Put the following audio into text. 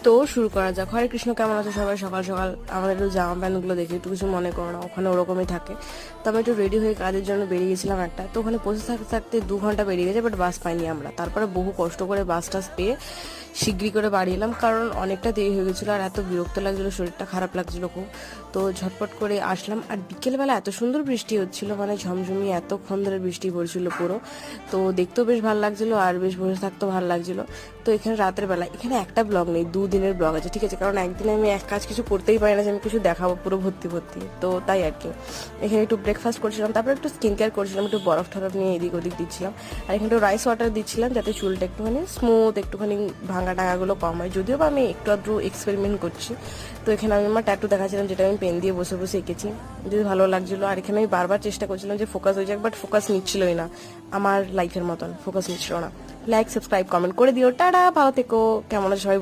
তো শুরু করা যাক। হরে কৃষ্ণ, কেমন আছো সবাই? সকাল সকাল আমাদের একটু জামা প্যান্টগুলো দেখে একটু কিছু মনে করো না, ওখানে ওরকমই থাকে। তো আমি একটু রেডি হয়ে কাজের জন্য বেরিয়ে গেছিলাম একটা, তো ওখানে বসে থাকতে থাকতে 2 ঘন্টা বেরিয়ে গেছে, বাট বাস পাইনি আমরা। তারপরে বহু কষ্ট করে বাস টাস পেয়ে শিগগিরি করে বাড়ি এলাম, কারণ অনেকটা দেরি হয়ে গেছিলো আর এত বিরক্ত লাগছিলো, শরীরটা খারাপ লাগছিলো খুব। তো ঝটপট করে আসলাম, আর বিকেলবেলা এত সুন্দর বৃষ্টি হচ্ছিল, মানে ঝমঝমিয়ে এতক্ষণ ধরে বৃষ্টি পড়ছিল পুরো। তো দেখতেও বেশ ভালো লাগছিলো আর বেশ বসে থাকতেও ভালো লাগছিলো। তো এখানে রাতের বেলা এখানে একটা ব্লগ নেই, 2 দিনের ব্লগ আছে, ঠিক আছে? কারণ একদিনে আমি এক কাজ কিছু করতেই পারি না যে আমি কিছু দেখাবো পুরো ভর্তি ভর্তি, তো তাই আর কি। এখানে একটু ব্রেকফাস্ট করছিলাম, তারপর একটু স্কিন কেয়ার করছিলাম, একটু বরফ টরফ নিয়ে এদিক ওদিক দিচ্ছিলাম। আর এখানে একটু রাইস ওয়াটার দিচ্ছিলাম যাতে চুলটা একটুখানি স্মুথ, একটুখানি ভাঙা টাঙাগুলো কম হয়, যদিও বা আমি একটু আধটু এক্সপেরিমেন্ট করছি। তো এখানে আমি আমার ট্যাটু দেখাচ্ছিলাম, যেটা আমি পেন দিয়ে বসে বসে এঁকেছি, যদি ভালো লাগছিলো। আর এখানে আমি বারবার চেষ্টা করছিলাম যে ফোকাস হয়ে যাক, বাট ফোকাস নিচ্ছিলই না, আমার লাইফের মতন ফোকাস নিচ্ছিল না। লাইক, সাবস্ক্রাইব, কমেন্ট করে দিও। টাটা, ভালো থেকো। কেমন আছে সবাই?